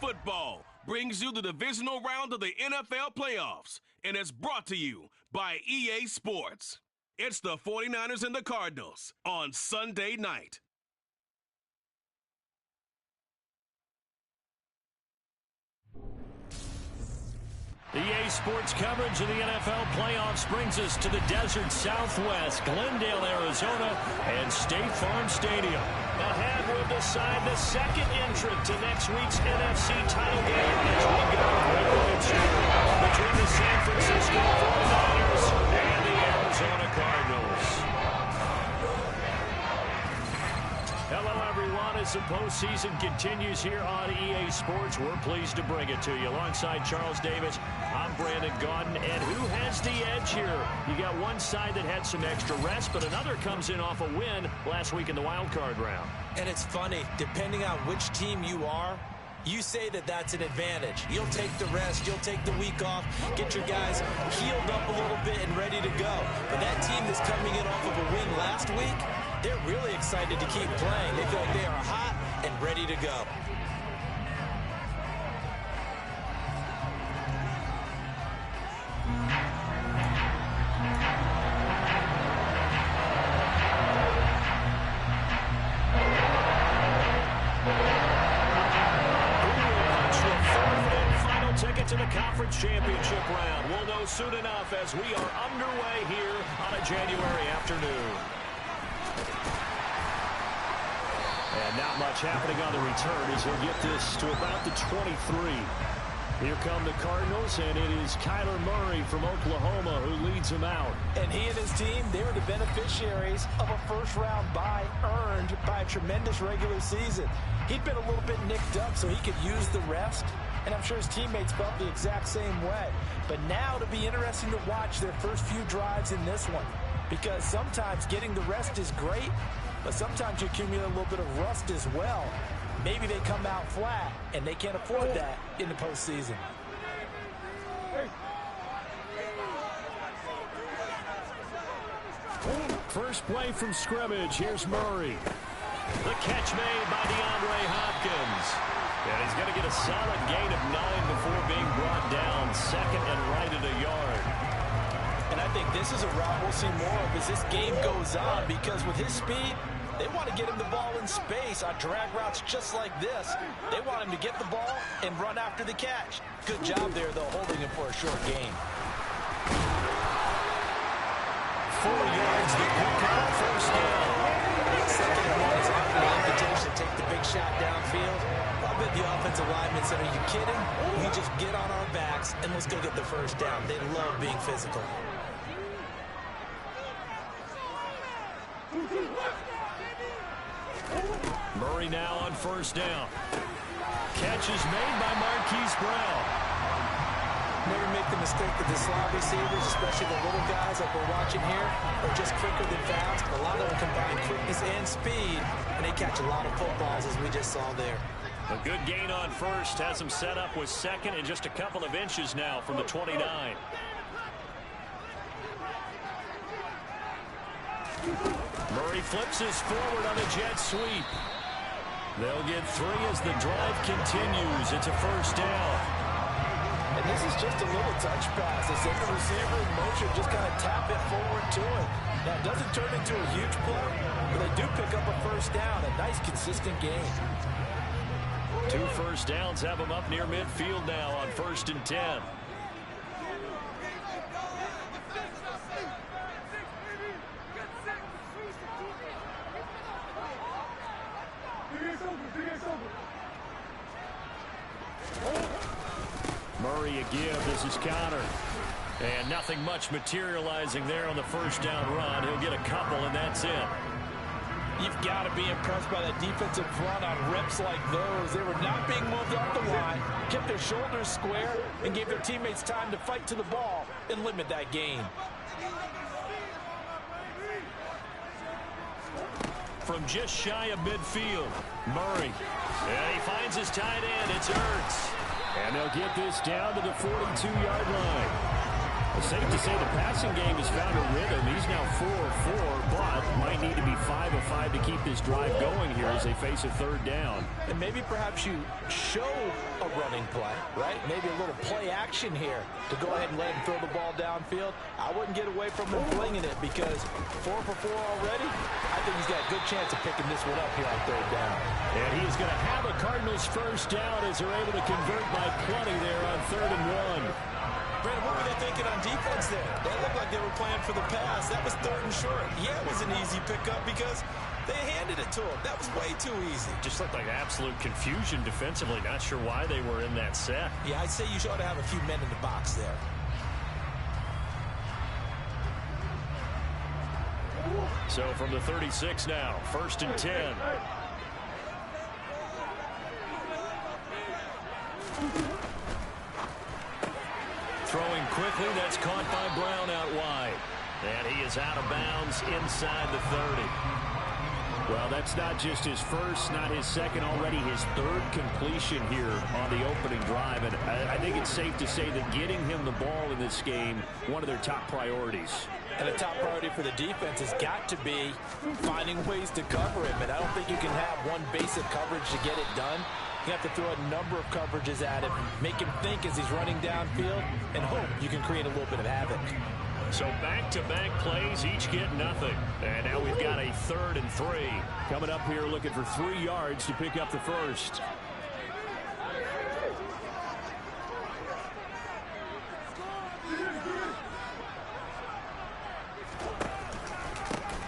Football brings you the divisional round of the NFL playoffs and is brought to you by EA Sports. It's the 49ers and the Cardinals on Sunday night. EA Sports coverage of the NFL playoffs brings us to the desert Southwest, Glendale, Arizona, and State Farm Stadium. Ahead, we'll decide the second entrant to next week's NFC title game as we go between the San Francisco 49ers and the Arizona Cardinals. Hello, everyone. As the postseason continues here on EA Sports, we're pleased to bring it to you. Alongside Charles Davis, I'm Brandon Gaudin. And who has the edge here? You got one side that had some extra rest, but another comes in off a win last week in the wild card round. And it's funny, depending on which team you are, you say that that's an advantage. You'll take the rest, you'll take the week off, get your guys healed up a little bit and ready to go. But that team that's coming in off of a win last week, they're really excited to keep playing. They feel like they are hot and ready to go. To the conference championship round. We'll know soon enough as we are underway here on a January afternoon. And not much happening on the return as he'll get this to about the 23. Here come the Cardinals, and it is Kyler Murray from Oklahoma who leads him out. And he and his team, they were the beneficiaries of a first-round bye earned by a tremendous regular season. He'd been a little bit nicked up, so he could use the rest. And I'm sure his teammates felt the exact same way. But now it'll be interesting to watch their first few drives in this one. Because sometimes getting the rest is great, but sometimes you accumulate a little bit of rust as well. Maybe they come out flat, and they can't afford that in the postseason. First play from scrimmage. Here's Murray. The catch made by DeAndre Hopkins. And he's going to get a solid gain of 9 before being brought down. Second and right at a yard. And I think this is a route we'll see more of as this game goes on, because with his speed, they want to get him the ball in space on drag routes just like this. They want him to get the ball and run after the catch. Good job there, though, holding him for a short gain. 4 yards to pick up, first down. Second and one is after the invitation to take the big shot downfield. I bet the offensive linemen said, are you kidding? We just get on our backs and let's go get the first down. They love being physical. Murray now on first down. Catch is made by Marquise Brown. Never make the mistake that the slot receivers, especially the little guys like we're watching here, are just quicker than fast. A lot of them combine quickness and speed, and they catch a lot of footballs, as we just saw there. A good gain on first has him set up with second and just a couple of inches now from the 29. Murray flips his forward on a jet sweep. They'll get 3 as the drive continues. It's a first down. And this is just a little touch pass. They send the receiver in motion, just kind of tap it forward to it. Now, it doesn't turn into a huge play, but they do pick up a first down. A nice, consistent game. 2 first downs have them up near midfield now on 1st and 10. Murray again. This is counter. And nothing much materializing there on the first down run. He'll get a couple, and that's it. You've got to be impressed by that defensive front on reps like those. They were not being moved up the line, kept their shoulders square, and gave their teammates time to fight to the ball and limit that gain. From just shy of midfield, Murray. And he finds his tight end. It's Ertz. And they'll get this down to the 42-yard line. It's safe to say the passing game has found a rhythm. He's now 4 of 4, but might need to be 5 of 5 to keep this drive going here as they face a third down. And maybe perhaps you show a running play, right? Maybe a little play action here to go ahead and let him throw the ball downfield. I wouldn't get away from him flinging it because 4 for 4 already. I think he's got a good chance of picking this one up here on third down. And he's going to have a Cardinals first down as they're able to convert by plenty there on 3rd and 1. Brandon, what were they thinking on defense there? They looked like they were playing for the pass. That was 3rd and short. Yeah, it was an easy pickup because they handed it to him. That was way too easy. Just looked like absolute confusion defensively. Not sure why they were in that set. Yeah, I'd say you ought to have a few men in the box there. So from the 36 now, 1st and 10. Throwing quickly, that's caught by Brown out wide. And he is out of bounds inside the 30. Well, that's not just his first, not his second, already his 3rd completion here on the opening drive. And I think it's safe to say that getting him the ball in this game, one of their top priorities. And the top priority for the defense has got to be finding ways to cover him. And I don't think you can have one basic coverage to get it done. You have to throw a number of coverages at him, make him think as he's running downfield, and hope you can create a little bit of havoc. So back-to-back plays, each get nothing. And now we've got a 3rd and 3. Coming up here looking for 3 yards to pick up the first.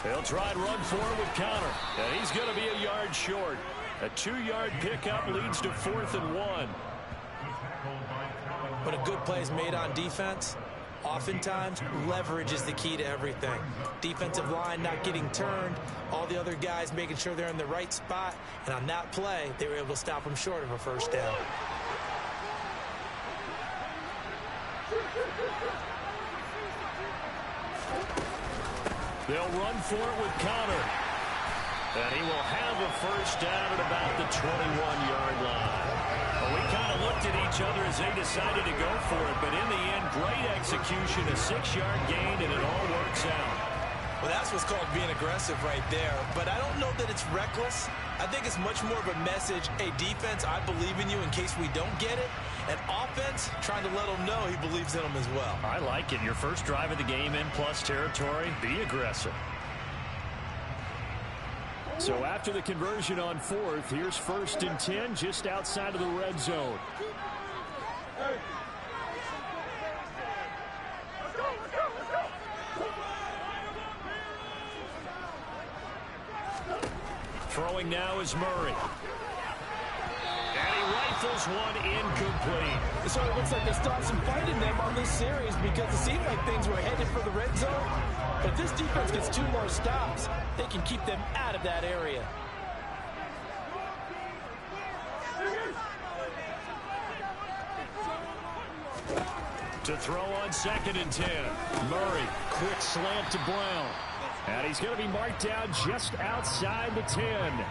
They'll try and run for it with Connor. And he's going to be a yard short. A 2-yard pickup leads to 4th and 1. When a good play is made on defense, oftentimes leverage is the key to everything. Defensive line not getting turned, all the other guys making sure they're in the right spot, and on that play, they were able to stop them short of a first down. They'll run for it with Connor. And he will have a first down at about the 21-yard line. Well, we kind of looked at each other as they decided to go for it, but in the end, great execution, a 6-yard gain, and it all works out. Well, that's what's called being aggressive right there, but I don't know that it's reckless. I think it's much more of a message, hey, defense, I believe in you in case we don't get it, and offense trying to let him know he believes in them as well. I like it. Your first drive of the game in plus territory, be aggressive. So after the conversion on 4th, here's 1st and 10 just outside of the red zone. Throwing now is Murray. And he rifles one incomplete. So it looks like they stopped some fight in them on this series because it seemed like things were headed for the red zone. But if this defense gets 2 more stops, they can keep them out of that area. To throw on 2nd and 10. Murray, quick slant to Brown. And he's going to be marked down just outside the 10.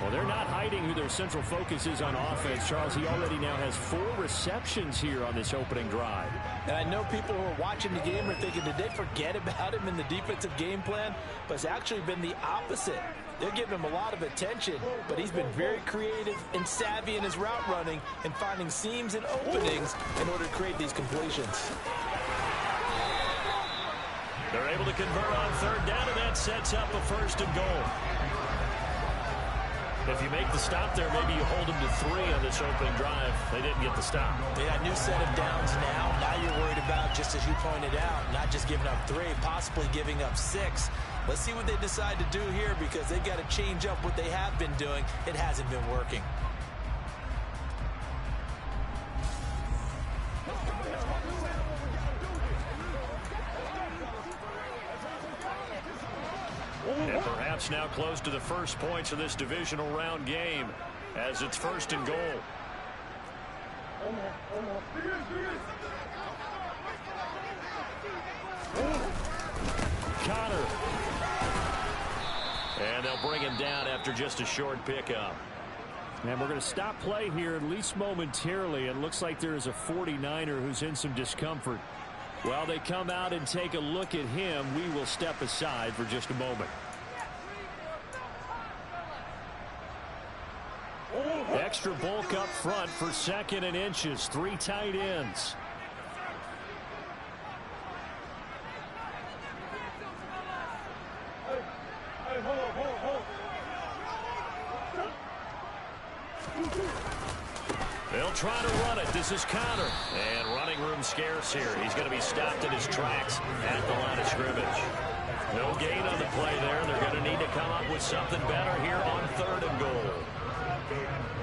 Well, they're not hiding who their central focus is on offense. Charles, he already now has 4 receptions here on this opening drive. And I know people who are watching the game are thinking, did they forget about him in the defensive game plan? But it's actually been the opposite. They're giving him a lot of attention, but he's been very creative and savvy in his route running and finding seams and openings in order to create these completions. They're able to convert on 3rd down, and that sets up a 1st and goal. If you make the stop there, maybe you hold them to 3 on this opening drive. They didn't get the stop. They got a new set of downs now. Now you're worried about, just as you pointed out, not just giving up 3, possibly giving up 6. Let's see what they decide to do here because they've got to change up what they have been doing. It hasn't been working. And perhaps now close to the first points of this divisional round game as it's 1st and goal. Connor. And they'll bring him down after just a short pickup. And we're going to stop play here at least momentarily. It looks like there is a 49er who's in some discomfort. While they come out and take a look at him, we will step aside for just a moment. Extra bulk up front for 2nd and inches. 3 tight ends. They'll try to run it. This is Connor. And running room scarce here. He's going to be stopped in his tracks at the line of scrimmage. No gain on the play there. They're going to need to come up with something better here on 3rd and goal.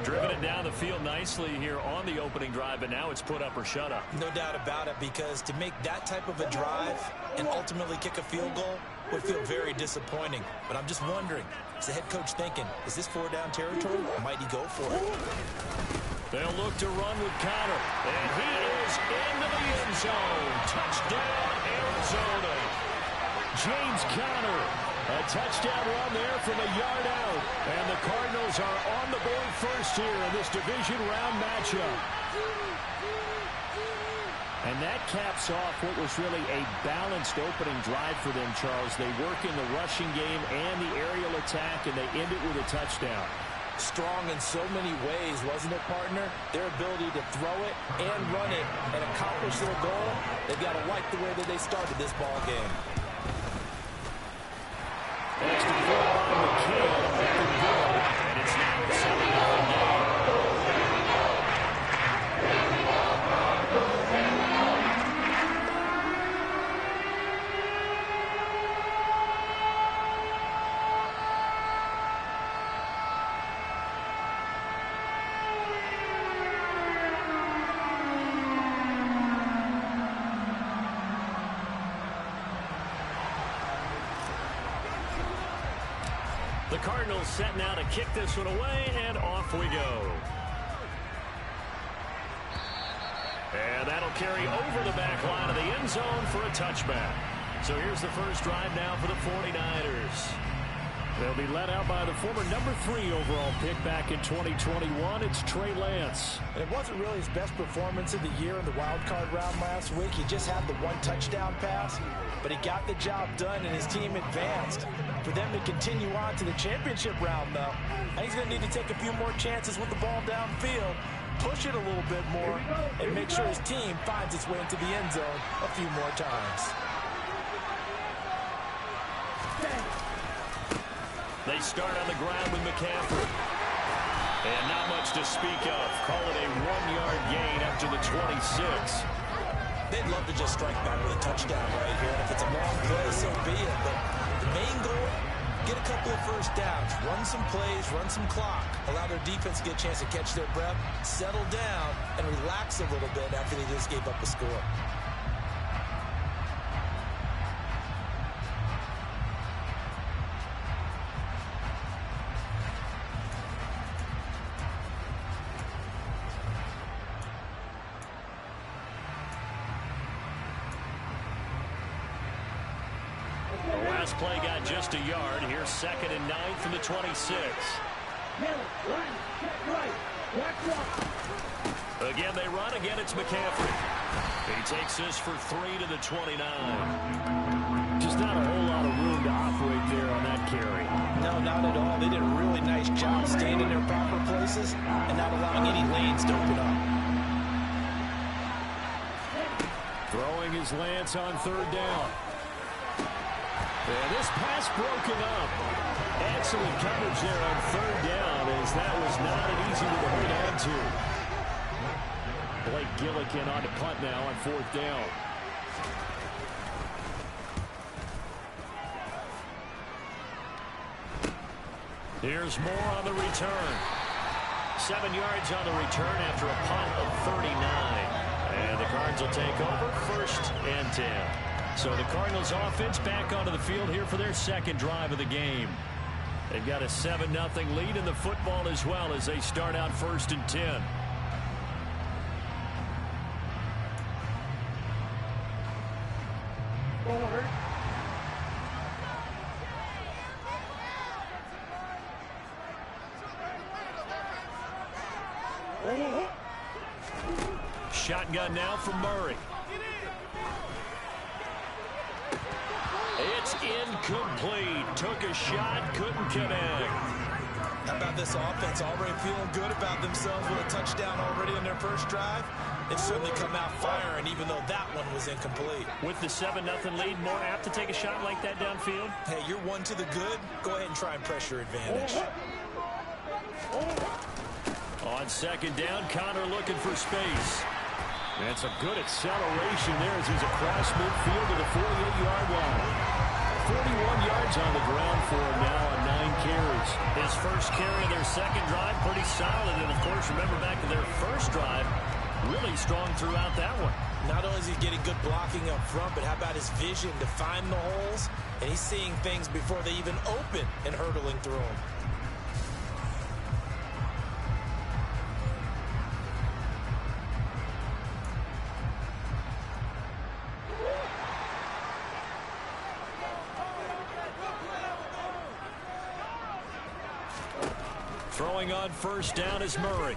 Driven it down the field nicely here on the opening drive, but now it's put up or shut up. No doubt about it, because to make that type of a drive and ultimately kick a field goal would feel very disappointing. But I'm just wondering, is the head coach thinking, is this 4-down territory, or might he go for it? They'll look to run with Connor, and he is into the end zone. Touchdown, Arizona. James Conner, a touchdown run there from a yard out. And the Cardinals are on the board first here in this division round matchup. And that caps off what was really a balanced opening drive for them, Charles. They work in the rushing game and the aerial attack, and they end it with a touchdown. Strong in so many ways, wasn't it, partner? Their ability to throw it and run it and accomplish their goal, they've got to like the way that they started this ball game. Extra point by McKill, and it's now a 7-0 game. The Cardinals set now to kick this one away, and off we go. And that'll carry over the back line of the end zone for a touchback. So here's the first drive now for the 49ers. They'll be led out by the former number 3 overall pick back in 2021. It's Trey Lance. And it wasn't really his best performance of the year in the wild card round last week. He just had the 1 touchdown pass, but he got the job done and his team advanced. For them to continue on to the championship round, though, I think he's going to need to take a few more chances with the ball downfield, push it a little bit more, and make sure his team finds its way into the end zone a few more times. They start on the ground with McCaffrey. And not much to speak of. Call it a 1-yard gain up to the 26. They'd love to just strike back with a touchdown right here. And if it's a long play, so be it. But the main goal, get a couple of first downs, run some plays, run some clock, allow their defense to get a chance to catch their breath, settle down, and relax a little bit after they just gave up a score. Play got just a yard. Here's 2nd and 9 from the 26. Again, they run. Again, it's McCaffrey. He takes this for 3 to the 29. Just not a whole lot of room to operate there on that carry. No, not at all. They did a really nice job staying in their proper places and not allowing any lanes to open up. Throwing his Lance on 3rd down. And this pass broken up. Excellent coverage there on 3rd down, as that was not an easy one to hold on to. Blake Gillikin on to punt now on 4th down. Here's more on the return. 7 yards on the return after a punt of 39. And the Cards will take over 1st and 10. So the Cardinals offense back onto the field here for their 2nd drive of the game. They've got a 7-0 lead in the football as well as they start out 1st and 10. Shotgun now from Murray. It's incomplete. Took a shot, couldn't connect. How about this offense already feeling good about themselves with a touchdown already on their first drive? They've certainly come out firing, even though that one was incomplete. With the 7-0 lead, more apt to take a shot like that downfield? Hey, you're one to the good. Go ahead and try and press your advantage. On second down, Connor looking for space. That's a good acceleration there as he's across midfield to the 48-yard line. 41 yards on the ground for him now on 9 carries. His first carry of their second drive, pretty solid. And, of course, remember back to their first drive, really strong throughout that one. Not only is he getting good blocking up front, but how about his vision to find the holes? And he's seeing things before they even open and hurtling through them. Throwing on first down is Murray.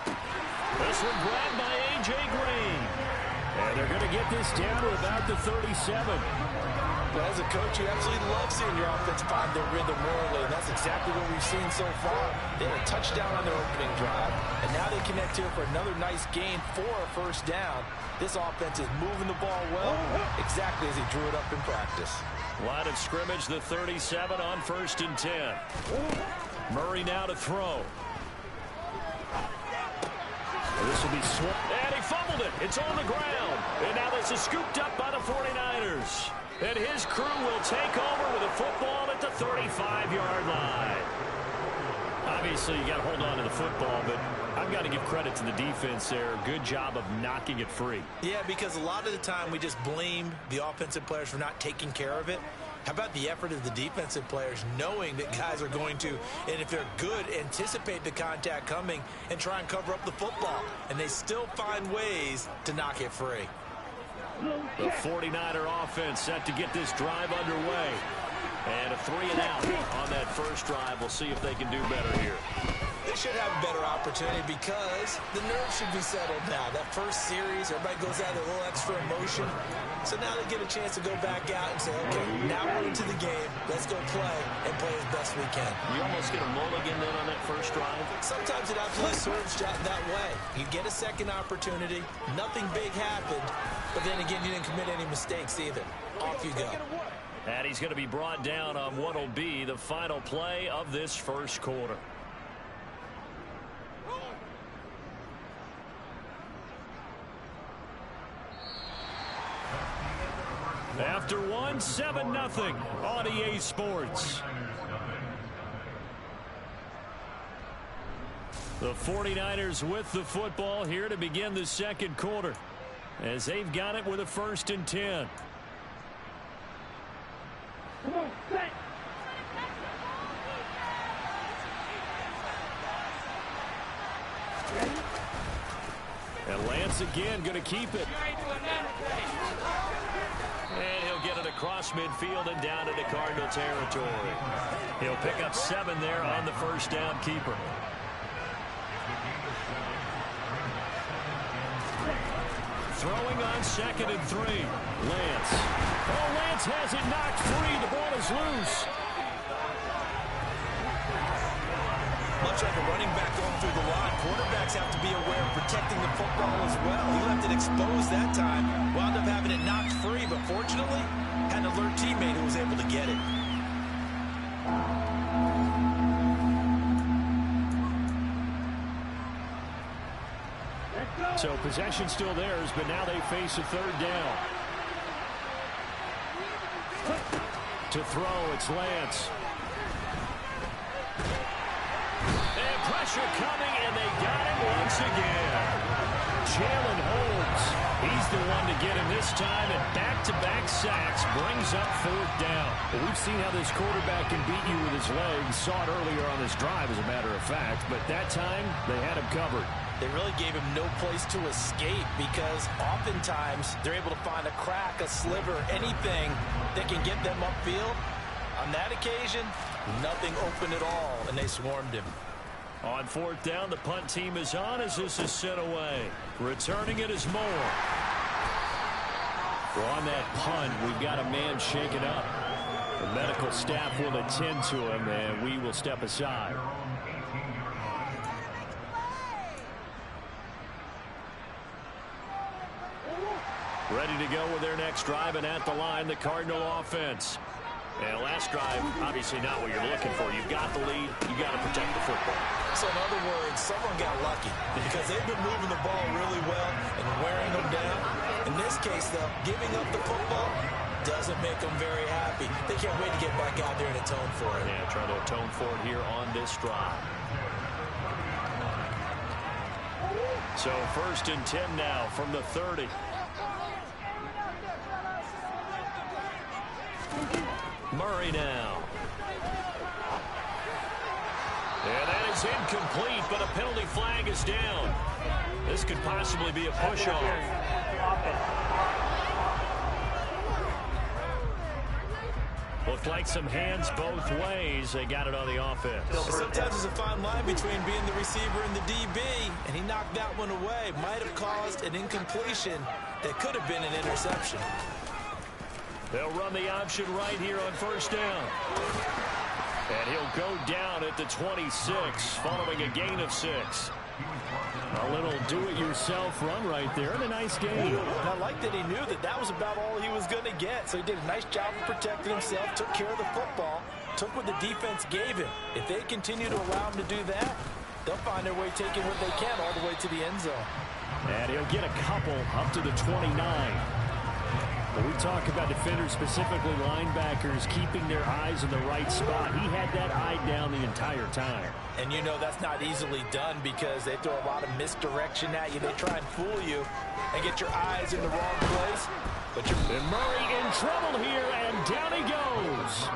This one grabbed by A.J. Green. And they're going to get this down to about the 37. Well, as a coach, you absolutely love seeing your offense find their rhythm early, and that's exactly what we've seen so far. They had a touchdown on their opening drive, and now they connect here for another nice gain for a first down. This offense is moving the ball well, exactly as he drew it up in practice. Line of scrimmage, the 37 on 1st and 10. Murray now to throw. This will be swamped. And he fumbled it. It's on the ground. And now this is scooped up by the 49ers. And his crew will take over with a football at the 35-yard line. Obviously, you got to hold on to the football, but I've got to give credit to the defense there. Good job of knocking it free. Yeah, because a lot of the time we just blame the offensive players for not taking care of it. How about the effort of the defensive players knowing that guys are going to, and if they're good, anticipate the contact coming and try and cover up the football. And they still find ways to knock it free. The 49er offense set to get this drive underway. And a 3-and-out on that first drive. We'll see if they can do better here. They should have a better opportunity because the nerves should be settled now. That first series, everybody goes out with a little extra emotion. So now they get a chance to go back out and say, okay, now we're into the game. Let's go play and play as best we can. You almost get a mulligan then on that first drive? Sometimes it absolutely serves that way. You get a second opportunity. Nothing big happened. But then again, you didn't commit any mistakes either. Off you go. And he's going to be brought down on what will be the final play of this first quarter. After one, 7-0 on EA Sports. The 49ers with the football here to begin the second quarter as they've got it with a 1st and 10. And Lance again going to keep it. And he'll get it across midfield and down into Cardinal territory. He'll pick up 7 there on the first down keeper. Throwing on 2nd and 3. Lance. Oh, Lance has it knocked free. The ball is loose. Much like a running back going through the line, quarterbacks have to be aware of protecting the football as well. He left it exposed that time, wound up having it knocked free, but fortunately, had an alert teammate who was able to get it. So possession still theirs, but now they face a 3rd down. To throw, it's Lance. And pressure coming, and they got him once again. Jalen Holmes, he's the one to get him this time, and back-to-back sacks brings up 4th down. Well, we've seen how this quarterback can beat you with his legs. Saw it earlier on this drive, as a matter of fact, but that time they had him covered. They really gave him no place to escape because oftentimes they're able to find a crack, a sliver, anything that can get them upfield. On that occasion, nothing open at all, and they swarmed him. On 4th down, the punt team is on as this is sent away. Returning it is Moore. Well, on that punt, we've got a man shaken up. The medical staff will attend to him, and we will step aside. Ready to go with their next drive, and at the line, the Cardinal offense. And last drive, obviously not what you're looking for. You've got the lead. You've got to protect the football. So in other words, someone got lucky because they've been moving the ball really well and wearing them down. In this case, though, giving up the football doesn't make them very happy. They can't wait to get back out there and atone for it. Yeah, trying to atone for it here on this drive. So 1st and 10 now from the 30. Murray now. And that is incomplete, but a penalty flag is down. This could possibly be a push-off. Looked like some hands both ways. They got it on the offense. Sometimes there's a fine line between being the receiver and the DB, and he knocked that one away. Might have caused an incompletion that could have been an interception. They'll run the option right here on 1st down. And he'll go down at the 26 following a gain of 6. A little do-it-yourself run right there, and a nice gain. And I like that he knew that that was about all he was going to get. So he did a nice job of protecting himself, took care of the football, took what the defense gave him. If they continue to allow him to do that, they'll find their way taking what they can all the way to the end zone. And he'll get a couple up to the 29. When we talk about defenders, specifically linebackers, keeping their eyes in the right spot, he had that eye down the entire time. And you know that's not easily done because they throw a lot of misdirection at you. They try and fool you and get your eyes in the wrong place. But and Murray in trouble here, and down he goes.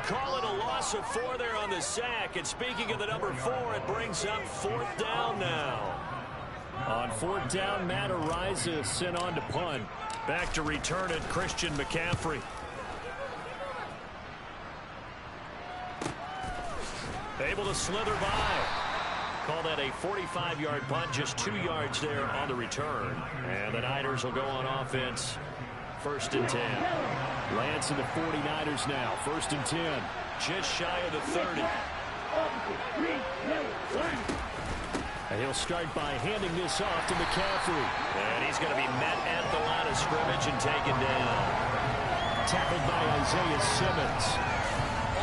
Call it a loss of 4 there on the sack. And speaking of the number 4, it brings up 4th down now. On 4th down, Matt Ariza sent on to punt. Back to return it, Christian McCaffrey. Able to slither by. Call that a 45-yard punt, just 2 yards there on the return. And the Niners will go on offense. 1st and 10. Lance and the 49ers now. 1st and 10. Just shy of the 30. And he'll start by handing this off to McCaffrey. And he's going to be met at the line of scrimmage and taken down. Tackled by Isaiah Simmons.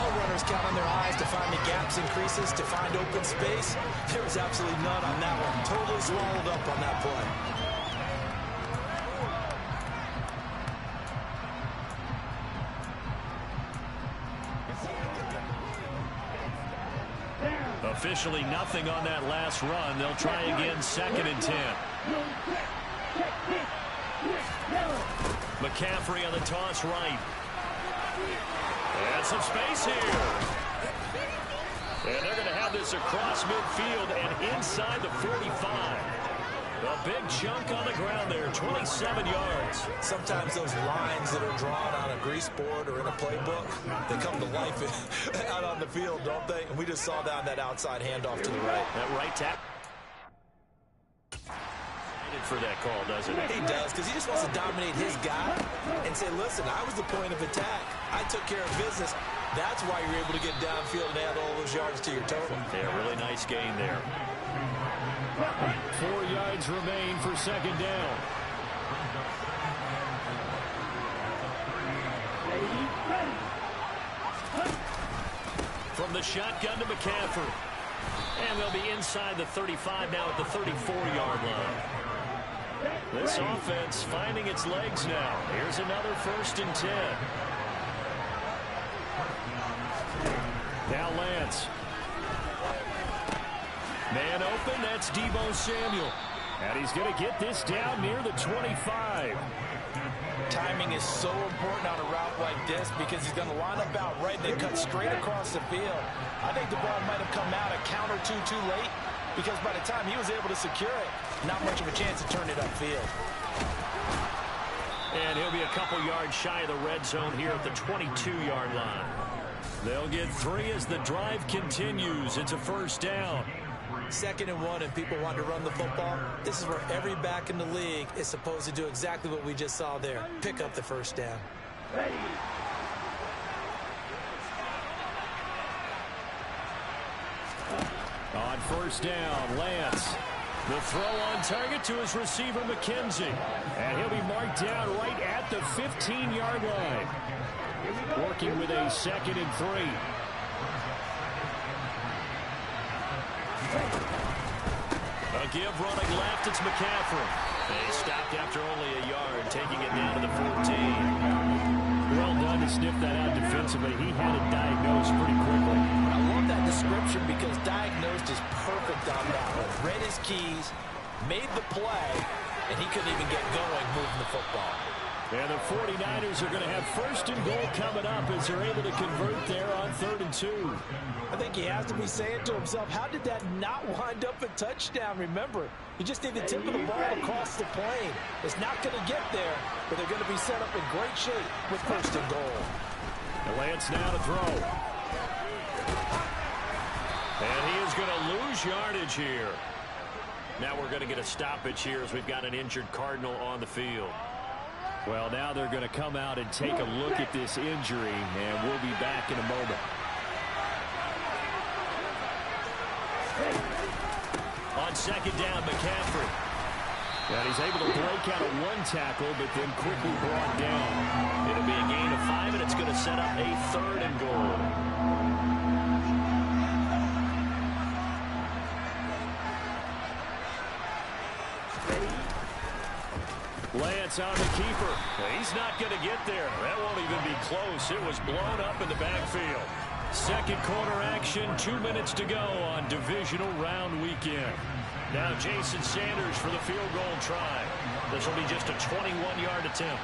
All runners count on their eyes to find the gaps and creases, to find open space. There was absolutely none on that one. Totally swallowed up on that play. Officially nothing on that last run. They'll try again, 2nd and 10. McCaffrey on the toss right. And some space here. And they're going to have this across midfield and inside the 45. A big chunk on the ground there, 27 yards. Sometimes those lines that are drawn on a grease board or in a playbook, they come to life out on the field, don't they? And we just saw down that outside handoff to the right. That right tap. For that call, doesn't it? He does, because he just wants to dominate his guy and say, listen, I was the point of attack. I took care of business. That's why you're able to get downfield and add all those yards to your total. Yeah, really nice gain there. 4 yards remain for 2nd down. From the shotgun to McCaffrey. And they'll be inside the 35 now at the 34-yard line. This offense finding its legs now. Here's another 1st and 10. Now Lance. Man open, that's Deebo Samuel. And he's going to get this down near the 25. Timing is so important on a route like this because he's going to line up out right and then cut straight across the field. I think the ball might have come out a count or two too late because by the time he was able to secure it, not much of a chance to turn it upfield. And he'll be a couple yards shy of the red zone here at the 22-yard line. They'll get 3 as the drive continues. It's a 1st down. 2nd and 1 and people want to run the football, this is where every back in the league is supposed to do exactly what we just saw there. Pick up the first down. On first down, Lance. The throw on target to his receiver, McKenzie. And he'll be marked down right at the 15-yard line. Working with a 2nd and 3. A give running left, it's McCaffrey. They stopped after only a yard, taking it down to the 14. Well done to sniff that out defensively. He had it diagnosed pretty quickly. I love that description because diagnosed is perfect on that one. Read his keys, made the play, and he couldn't even get going moving the football. And the 49ers are going to have 1st and goal coming up as they're able to convert there on 3rd and 2. I think he has to be saying to himself, how did that not wind up a touchdown? Remember, you just need the tip of the ball across the plane. It's not going to get there, but they're going to be set up in great shape with 1st and goal. And Lance now to throw. And he is going to lose yardage here. Now we're going to get a stoppage here as we've got an injured Cardinal on the field. Well, now they're going to come out and take a look at this injury, and we'll be back in a moment. On 2nd down, McCaffrey. And he's able to break out of 1 tackle, but then quickly brought down. It'll be a gain of 5, and it's going to set up a 3rd and goal. Lance on the keeper. He's not going to get there. That won't even be close. It was blown up in the backfield. 2nd quarter action, 2 minutes to go on divisional round weekend. Now Jason Sanders for the field goal try. This will be just a 21-yard attempt.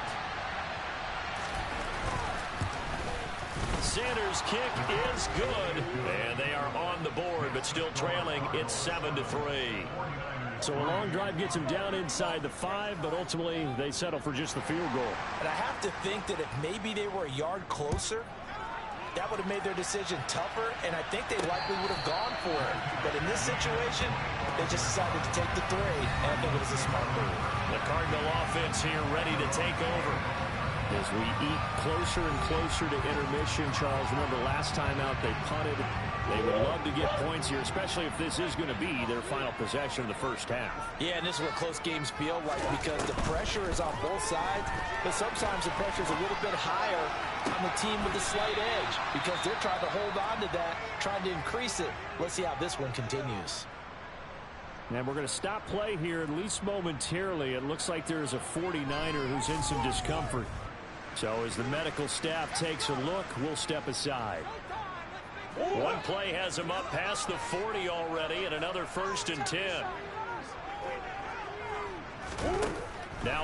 Sanders' kick is good, and they are on the board, but still trailing. It's 7-3. So a long drive gets him down inside the 5, but ultimately they settle for just the field goal. And I have to think that if maybe they were a yard closer, that would have made their decision tougher, and I think they likely would have gone for it. But in this situation, they just decided to take the 3, and I think it was a smart move. The Cardinal offense here ready to take over. As we eat closer and closer to intermission, Charles, remember last time out they punted. They would love to get points here, especially if this is going to be their final possession of the first half. Yeah, and this is what close games feel like because the pressure is on both sides, but sometimes the pressure is a little bit higher on the team with the slight edge because they're trying to hold on to that, trying to increase it. Let's see how this one continues. And we're going to stop play here, at least momentarily. It looks like there's a 49er who's in some discomfort. So as the medical staff takes a look, we'll step aside. One play has him up past the 40 already, and another 1st and 10. Now